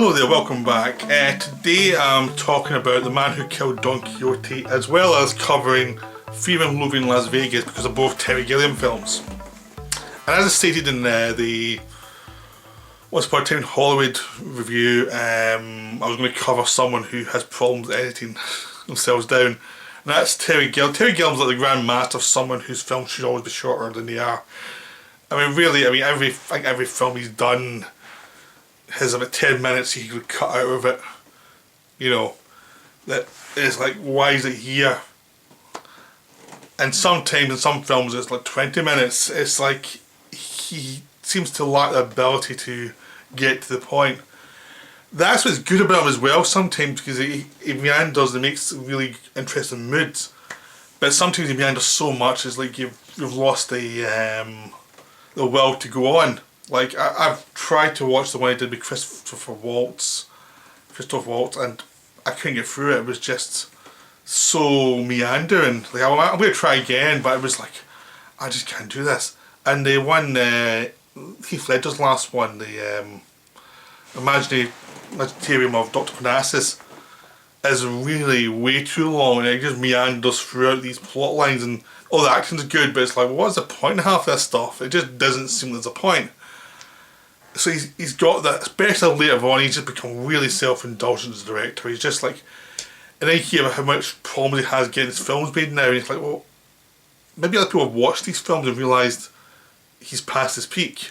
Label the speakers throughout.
Speaker 1: Hello there, welcome back. Today I'm talking about The Man Who Killed Don Quixote, as well as covering Fear and Loathing in Las Vegas, because they're both Terry Gilliam films. And as I stated in the Once Upon a Time in Hollywood review, I was going to cover someone who has problems editing themselves down, and that's Terry Gilliam. Terry Gilliam's like the grand master of someone whose films should always be shorter than they are. I mean, really, I think every film he's done has about 10 minutes he could cut out of it. You know, that is like, why is it here? And sometimes in some films it's like 20 minutes. It's like he seems to lack the ability to get to the point. That's what's good about him as well sometimes, because he meanders and makes really interesting moods. But sometimes he meanders so much, it's like you've lost the will to go on. Like, I've tried to watch the one I did with Christoph Waltz, and I couldn't get through it. It was just so meandering. Like, I'm going to try again, but it was like, I just can't do this. And the one, Heath Ledger's last one, the Imaginarium of Dr. Parnassus, is really way too long, and it just meanders throughout these plot lines, and all the action's good, but it's like, what's the point of half this stuff? It just doesn't seem there's a point. So he's got that, especially later on, he's just become really self-indulgent as a director. He's just like, and then you hear how much problems he has getting his films made now, and he's like, well, maybe other people have watched these films and realised he's past his peak.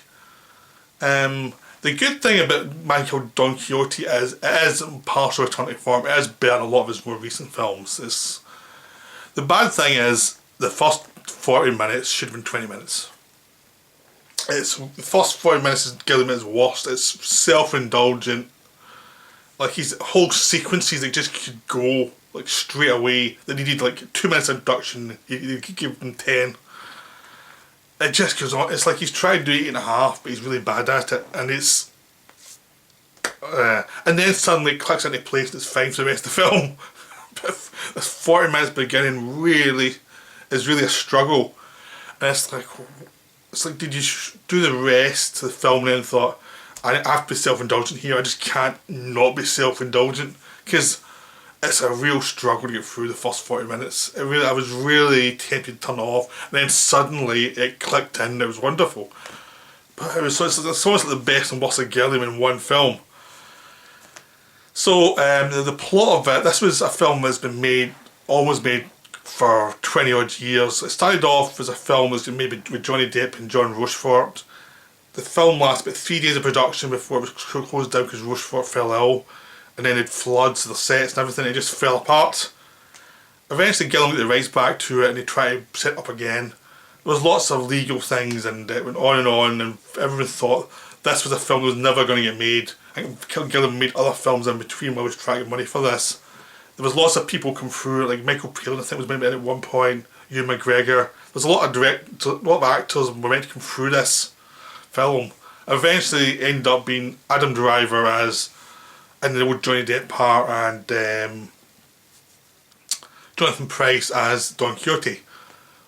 Speaker 1: The good thing about Michael Don Quixote is it is partial return to form. It is better than a lot of his more recent films. The bad thing is the first 40 minutes should have been 20 minutes. The first 40 minutes is Gilliam at his worst. It's self-indulgent. Like, his whole sequences that just could go like straight away. They needed like 2 minutes introduction. You could give them 10. It just goes on. It's like he's tried to do 8.5, but he's really bad at it. And it's and then suddenly it clicks into place and it's fine for the rest of the film. But this 40 minutes beginning is really a struggle. And it's like, did you do the rest of the film and then thought, I have to be self-indulgent here, I just can't not be self-indulgent, because it's a real struggle to get through the first 40 minutes. I was really tempted to turn it off, and then suddenly it clicked in and it was wonderful. But it's almost like the best and worst of Gilliam in one film. So the plot of it, this was a film that's been almost made for 20 odd years. It started off as a film that was made with Johnny Depp and John Rochefort. The film lasted about 3 days of production before it was closed down because Rochefort fell ill, and then it floods the sets and everything. It just fell apart. Eventually Gilliam got the rights back to it and they tried to set it up again. There was lots of legal things and it went on, and everyone thought this was a film that was never going to get made. I think Gilliam made other films in between while he was trying to get money for this. There was lots of people come through, like Michael Palin I think was meant to be in at one point, Ewan McGregor. There's a lot of actors were meant to come through this film. Eventually ended up being Adam Driver as in the old Johnny Depp part, and Jonathan Pryce as Don Quixote,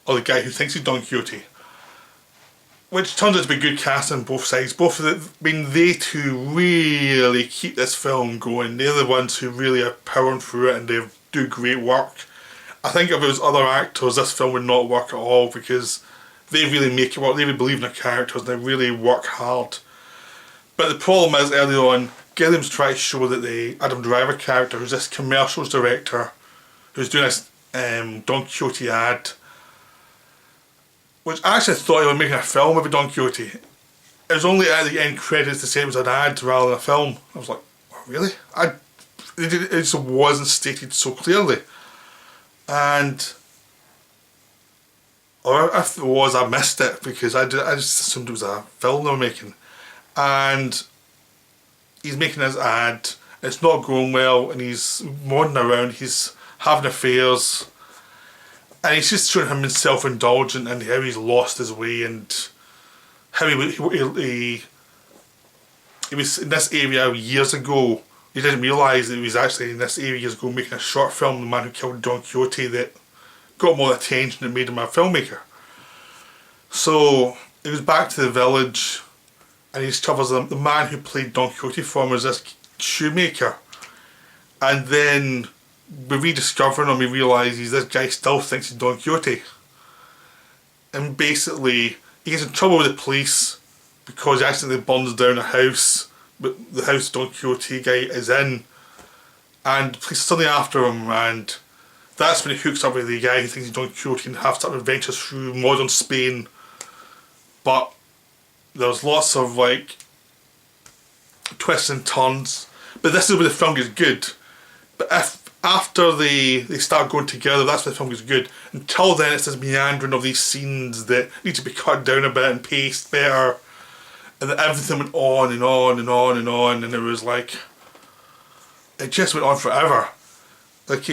Speaker 1: or the guy who thinks he's Don Quixote. Which turns out to be good casting on both sides. Both of them, I mean, they two really keep this film going. They're the ones who really are powering through it and they do great work. I think if it was other actors, this film would not work at all, because they really make it work. They really believe in their characters and they really work hard. But the problem is, early on, Gilliam's trying to show that the Adam Driver character, who's this commercials director, who's doing this Don Quixote ad, which I actually thought he was making a film about Don Quixote. It was only at the end credits to say it was an ad rather than a film. I was like, oh, really? It just wasn't stated so clearly. And or if it was, I missed it, because I just assumed it was a film they were making. And he's making his ad, it's not going well, and he's wandering around, he's having affairs. And he's just showing him being self-indulgent and how he's lost his way, and how he was in this area years ago. He didn't realise that he was actually in this area years ago making a short film, The Man Who Killed Don Quixote, that got more attention and made him a filmmaker. So he goes back to the village and he discovers the man who played Don Quixote for him was this shoemaker. And then we rediscover him and we realise this guy still thinks he's Don Quixote. And basically, he gets in trouble with the police because he accidentally burns down a house, but the house Don Quixote guy is in. And the police are suddenly after him, and that's when he hooks up with the guy who thinks he's Don Quixote and have some adventures through modern Spain. But there's lots of like twists and turns. But this is where the film gets good. But if after they start going together, that's when the film gets good. Until then, it's this meandering of these scenes that need to be cut down a bit and paced better. And then everything went on and on and on and on, and it was like, it just went on forever. There's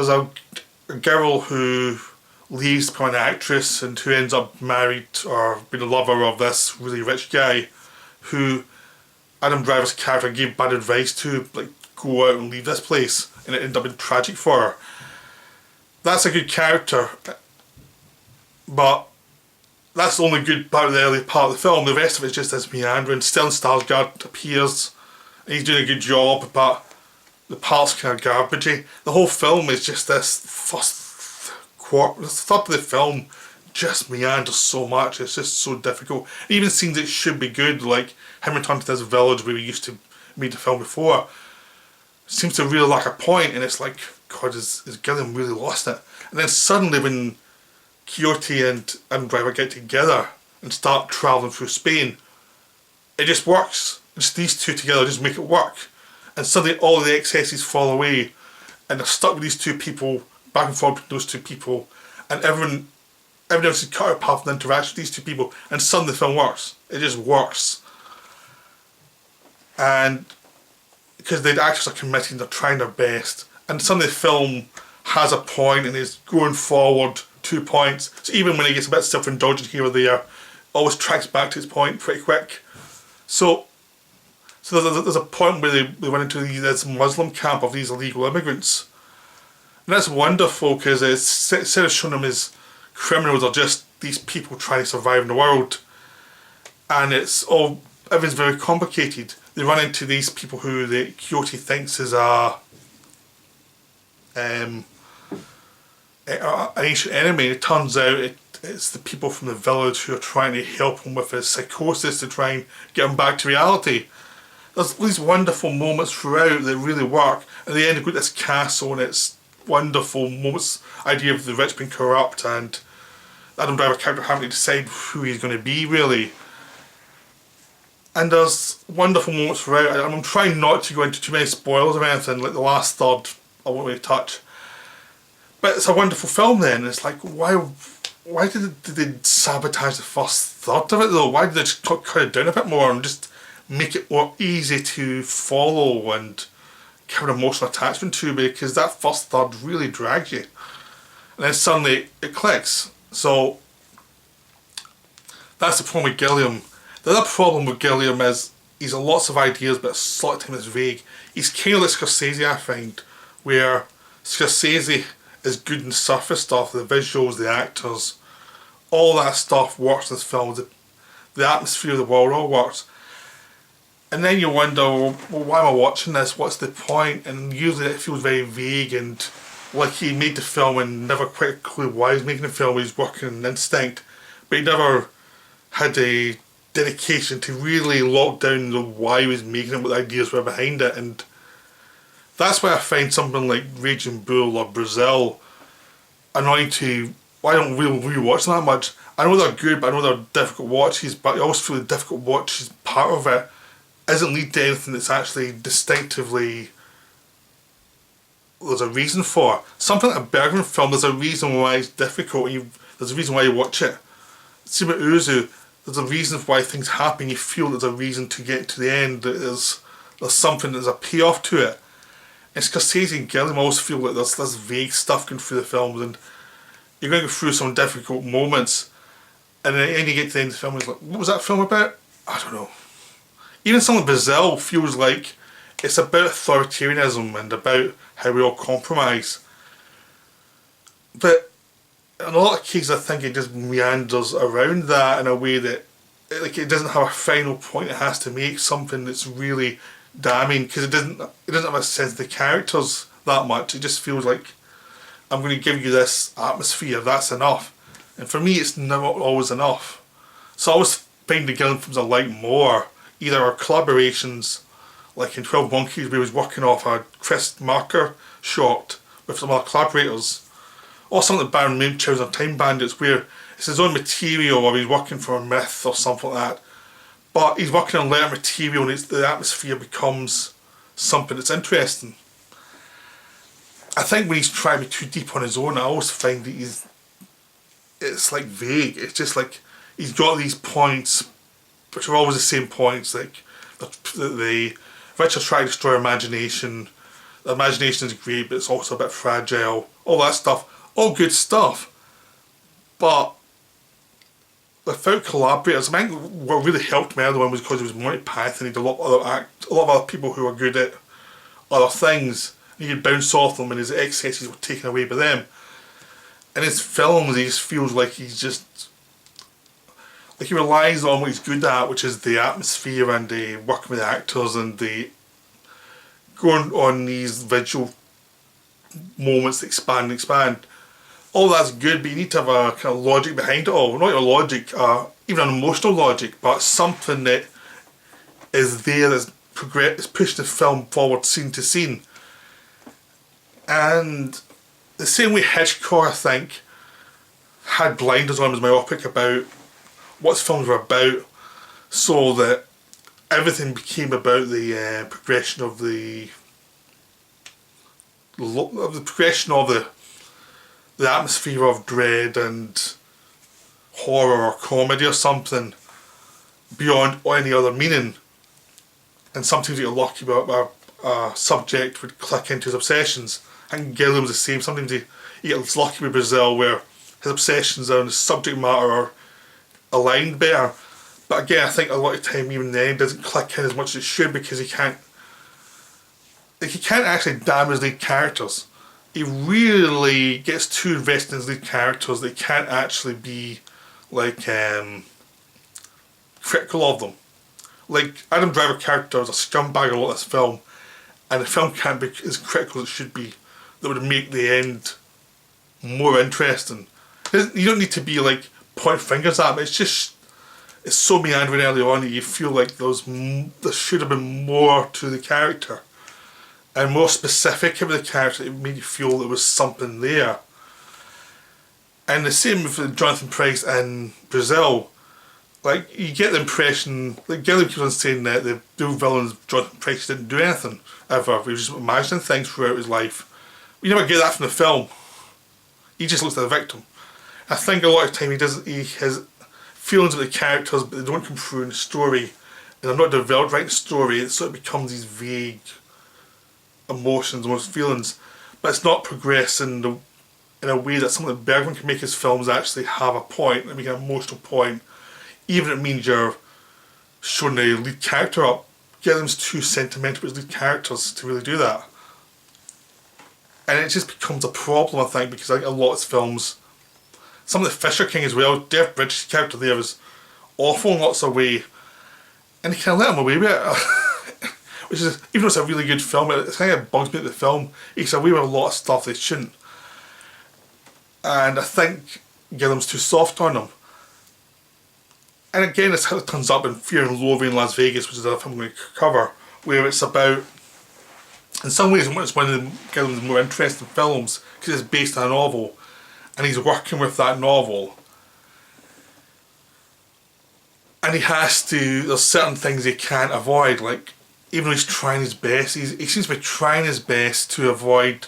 Speaker 1: a girl who leaves to become an actress and who ends up married or being a lover of this really rich guy who Adam Driver's character gave bad advice to, like, go out and leave this place, and it ended up being tragic for her. That's a good character, but that's the only good part of the early part of the film. The rest of it's just this meandering. Stellan Skarsgård appears, and he's doing a good job, but the part's kind of garbagey. The whole film is just this first quarter, the third of the film just meanders so much. It's just so difficult. Even scenes that should be good, like him returning to this village where we used to meet the film before, seems to really lack a point, and it's like, God, is Gilliam really lost it? And then suddenly when Quixote and Adam Driver get together and start travelling through Spain, it just works. Just these two together just make it work. And suddenly all the excesses fall away, and they're stuck with these two people, back and forth with those two people, and everyone else is cut out apart from the interaction with these two people, and suddenly the film works. It just works. And because the actors are committing, they're trying their best, and suddenly the film has a point and is going forward 2 points. So even when it gets a bit self-indulgent here or there, always tracks back to its point pretty quick. So there's a point where they went into this Muslim camp of these illegal immigrants. And that's wonderful because instead of showing them as criminals, are just these people trying to survive in the world. And everything's very complicated. They run into these people who the Quixote thinks is an ancient enemy. It turns out it's the people from the village who are trying to help him with his psychosis to try and get him back to reality. There's these wonderful moments throughout that really work. At the end, you've got this castle and it's wonderful moments. Idea of the rich being corrupt and Adam Driver character having to decide who he's going to be, really. And there's wonderful moments throughout. I'm trying not to go into too many spoilers or anything, like the last third I won't really touch. But it's a wonderful film then. It's like, why did they sabotage the first third of it though? Why did they just cut it down a bit more and just make it more easy to follow and have an emotional attachment to? Because that first third really drags you. And then suddenly it clicks. So that's the problem with Gilliam. The other problem with Gilliam is he's got lots of ideas, but a lot of time it's vague. He's kind of like Scorsese, I find, where Scorsese is good in surface stuff, the visuals, the actors, all that stuff works in this film. The atmosphere of the world all works. And then you wonder, well, why am I watching this? What's the point? And usually it feels very vague and like he made the film and never quite a clue why he's making the film. He's working on instinct, but he never had a dedication to really lock down the why he was making it, what the ideas were behind it. And that's why I find something like Raging Bull or Brazil annoying to. I don't really rewatch them that much. I know they're good, but I know they're difficult watches, but I always feel the difficult watches part of it isn't lead to anything that's actually distinctively there's a reason for. Something like a Bergman film, there's a reason why it's difficult, there's a reason why you watch it. See with Uzu, there's a reason why things happen, you feel there's a reason to get to the end, there's something, there's a payoff to it. And Scorsese and Gilliam always feel like there's this vague stuff going through the films, and you're going to go through some difficult moments, and then you get to the end of the film and it's like, what was that film about? I don't know. Even something like Brazil feels like it's about authoritarianism and about how we all compromise. But in a lot of cases I think it just meanders around that in a way that it doesn't have a final point it has to make, something that's really damning, because it doesn't have a sense of the characters that much. It just feels like, I'm going to give you this atmosphere, that's enough. And for me, it's not always enough. So I always find the Gilliam films I like more either our collaborations, like in 12 Monkeys where he was working off a Chris Marker shot with some other collaborators, or some of the Baron Munchausen or Time Bandits where it's his own material or he's working for a myth or something like that. But he's working on lighter material and the atmosphere becomes something that's interesting. I think when he's trying to be too deep on his own, I always find that it's like vague. It's just like he's got these points which are always the same points, like the Richard's trying to destroy imagination. The imagination is great, but it's also a bit fragile. All that stuff, all good stuff. But without collaborators, I think what really helped me other one was because it was Monty Python. He had a lot of other people who were good at other things. And he could bounce off them, and his excesses were taken away by them. In his films, he just feels like he's just like he relies on what he's good at, which is the atmosphere and the working with the actors and the going on these visual moments that expand and expand. All that's good, but you need to have a kind of logic behind it all. Not your logic, even an emotional logic, but something that is there that's pushing the film forward scene to scene. And the same way Hitchcock, I think, had blinders on, was myopic about what his films were about, so that everything became about the progression of the atmosphere of dread and horror or comedy or something beyond any other meaning. And sometimes you're lucky about a subject would click into his obsessions. I think Gilliam's the same. Sometimes he gets lucky with Brazil where his obsessions and his subject matter are aligned better. But again, I think a lot of time even then doesn't click in as much as it should, because he can't actually damn his lead characters. He really gets too invested in his lead characters that he can't actually be like critical of them. Like Adam Driver's character is a scumbag a lot of this film, and the film can't be as critical as it should be. That would make the end more interesting. You don't need to be like point fingers at him. It's so meandering early on that you feel like there should have been more to the character and more specific about the character. It made you feel there was something there. And the same with Jonathan Pryce in Brazil. Like, you get the impression, like Gilliam keeps on saying that the real villain, Jonathan Pryce, didn't do anything ever. He was just imagining things throughout his life. You never get that from the film. He just looks at the victim. I think a lot of time he has feelings of the characters, but they don't come through in the story, and they're not developed right in the story. It sort of becomes these vague emotions and feelings, but it's not progressing in a way that something that Bergman can make his films actually have a point, and make an emotional point, even if it means you're showing the lead character up. Gilliam's too sentimental with his lead characters to really do that. And it just becomes a problem, I think, because I think a lot of his films, some of the Fisher King as well, Jeff Bridges' character there was awful in lots of ways, and he kind of let him away with it. Which is, even though it's a really good film, it kind of bugs me at the film. He's away with a lot of stuff they shouldn't. And I think Gilliam's too soft on him. And again, it's how it turns up in Fear and Loathing in Las Vegas, which is another film I'm going to cover, where it's about, in some ways, it's one of Gilliam's more interesting films, because it's based on a novel, and he's working with that novel. And he has to, there's certain things he can't avoid, like, even though he's trying his best, he seems to be trying his best to avoid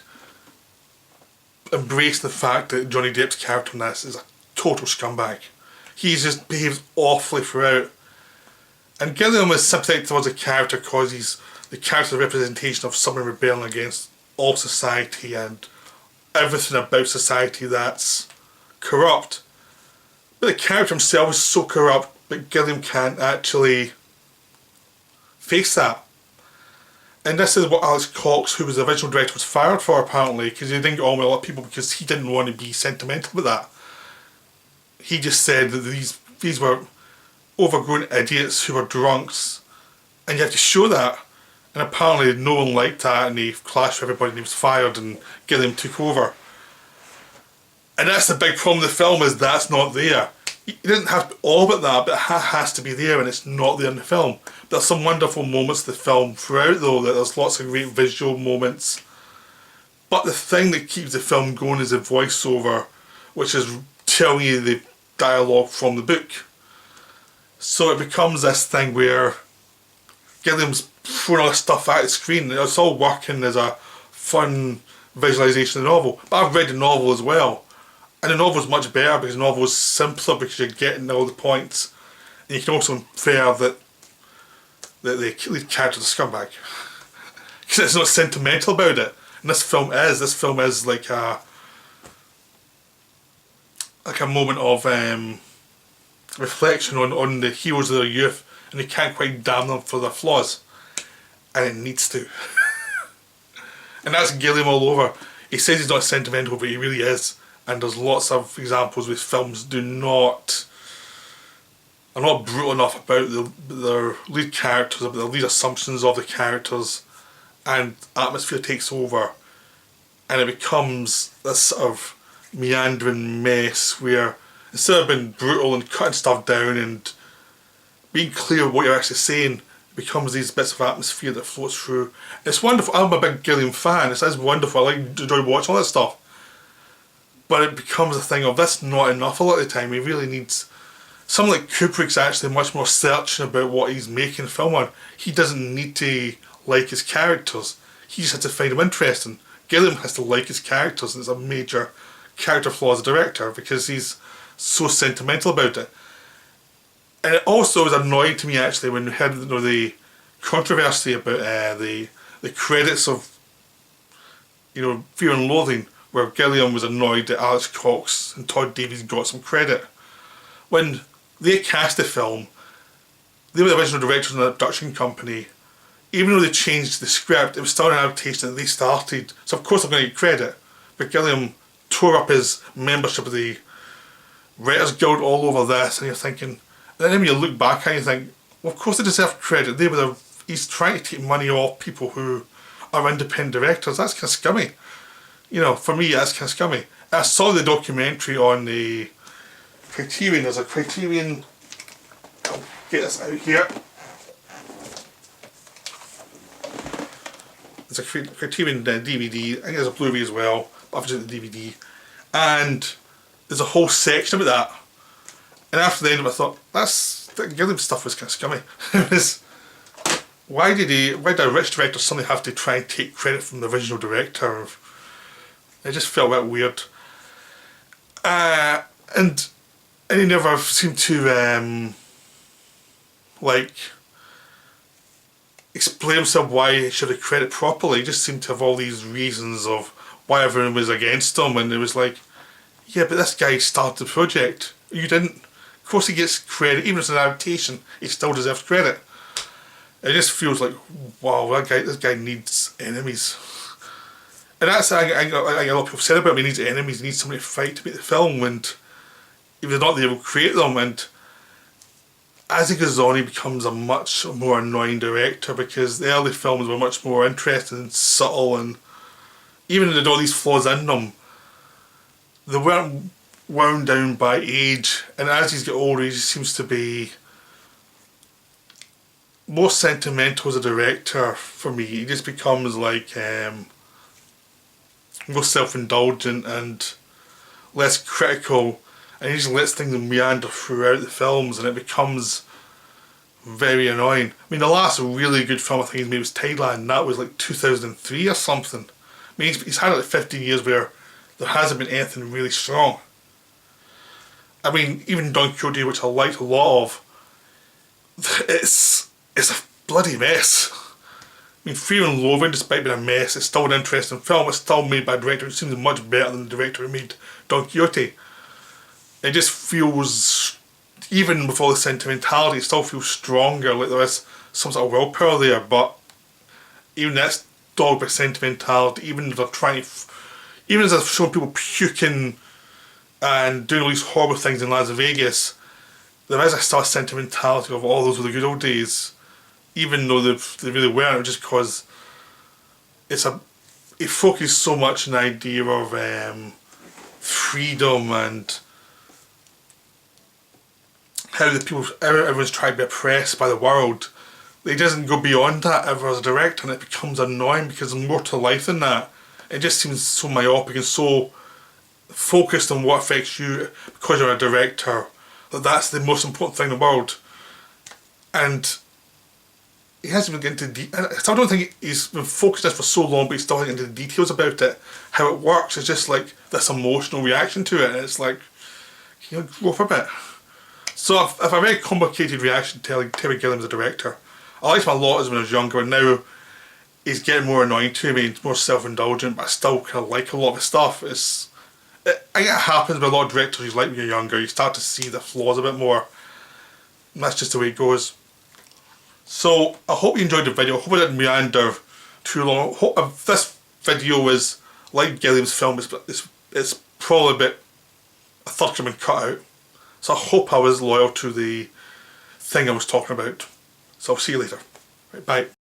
Speaker 1: embracing the fact that Johnny Depp's character in this is a total scumbag. He just behaves awfully throughout. And Gilliam is sympathetic towards the character because he's the character's representation of someone rebelling against all society and everything about society that's corrupt. But the character himself is so corrupt, but Gilliam can't actually face that. And this is what Alex Cox, who was the original director, was fired for, apparently, because he didn't get on with a lot of people because he didn't want to be sentimental with that. He just said that these were overgrown idiots who were drunks, and you have to show that. And apparently no one liked that, and he clashed with everybody and he was fired and Gilliam took over. And that's the big problem with the film, is that's not there. It doesn't have to be all about that, but it has to be there, and it's not there in the film. There's some wonderful moments in the film throughout though, that there's lots of great visual moments. But the thing that keeps the film going is the voiceover, which is telling you the dialogue from the book. So it becomes this thing where Gilliam's throwing all this stuff at the screen. It's all working as a fun visualisation of the novel. But I've read the novel as well. And the novel's much better because the novel's simpler because you're getting all the points. And you can also infer that the lead character's a scumbag. Because it's not sentimental about it. And this film is. This film is like a moment of reflection on the heroes of their youth, and they can't quite damn them for their flaws. And it needs to. And that's Gilliam all over. He says he's not sentimental, but he really is. And there's lots of examples where films are not brutal enough about their lead characters, about the lead assumptions of the characters, and atmosphere takes over, and it becomes this sort of meandering mess where instead of being brutal and cutting stuff down and being clear what you're actually saying, it becomes these bits of atmosphere that floats through. It's wonderful. I'm a big Gilliam fan. It's wonderful. I enjoy watching all that stuff. But it becomes a thing of that's not enough a lot of the time. He really needs... Someone like Kubrick's actually much more searching about what he's making film on. He doesn't need to like his characters. He just has to find them interesting. Gilliam has to like his characters, and it's a major character flaw as a director because he's so sentimental about it. And it also was annoying to me actually when we heard the controversy about the credits of Fear and Loathing, where Gilliam was annoyed that Alex Cox and Todd Davies got some credit. When they cast the film, they were the original directors of the production company. Even though they changed the script, it was still an adaptation that they started. So of course they're going to get credit. But Gilliam tore up his membership of the Writers Guild all over this, and you're thinking, and then when you look back and you think, well of course they deserve credit. He's trying to take money off people who are independent directors. That's kind of scummy. For me that's kind of scummy. I saw the documentary on the Criterion. There's a Criterion, I'll get this out here. There's a Criterion DVD, I think there's a Blu-ray as well, but I've just the DVD. And there's a whole section about that. And after the end of it I thought, that Gilliam stuff was kind of scummy. It was, why did a rich director suddenly have to try and take credit from the original director? It just felt a bit weird. And he never seemed to explain himself why he should have credit properly. He just seemed to have all these reasons of why everyone was against him, and it was like, yeah, but this guy started the project. You didn't. Of course he gets credit, even if it's an adaptation, he still deserves credit. It just feels like, wow, this guy needs enemies. And that's I a lot of people said about him. He needs enemies, he needs somebody to fight to make the film, and if they're not, they will create them. And as he goes on, he becomes a much more annoying director because the early films were much more interesting and subtle, and even though they had all these flaws in them, they weren't wound down by age. And as he's got older, he just seems to be more sentimental as a director for me. He just becomes like more self-indulgent and less critical, and he just lets things meander throughout the films, and it becomes very annoying. I mean, the last really good film I think he's made was Thailand, and that was like 2003 or something. I mean, he's had like 15 years where there hasn't been anything really strong. I mean, even Don Quixote, which I liked a lot of, it's a bloody mess. I mean, Fear and Loathing, despite being a mess, it's still an interesting film. It's still made by a director who seems much better than the director who made Don Quixote. It just feels, even with all the sentimentality, it still feels stronger, like there is some sort of willpower there, but even that's dogged by sentimentality, even if they're trying to, even as they've shown people puking and doing all these horrible things in Las Vegas, there is a sort of sentimentality of all those were the good old days, even though they really weren't, just because it focuses so much on the idea of freedom and how everyone's trying to be oppressed by the world. It doesn't go beyond that ever as a director, and it becomes annoying because there's more to life than that. It just seems so myopic and so focused on what affects you because you're a director, that's the most important thing in the world. And he hasn't even get into I still don't think he's been focused on this for so long, but he's still getting into the details about it. How it works is just like this emotional reaction to it, and it's like, grow up a bit. So I've a very complicated reaction to Terry Gilliam as a director. I liked him a lot as when I was younger, and now he's getting more annoying to me, he's more self-indulgent, but I still kind of like a lot of his stuff. I think it happens with a lot of directors you like when you're younger, you start to see the flaws a bit more. And that's just the way it goes. So I hope you enjoyed the video. I hope I didn't meander too long. If this video is like Gilliam's film, it's probably a bit, a third have been cut out. So I hope I was loyal to the thing I was talking about. So I'll see you later. Right, bye.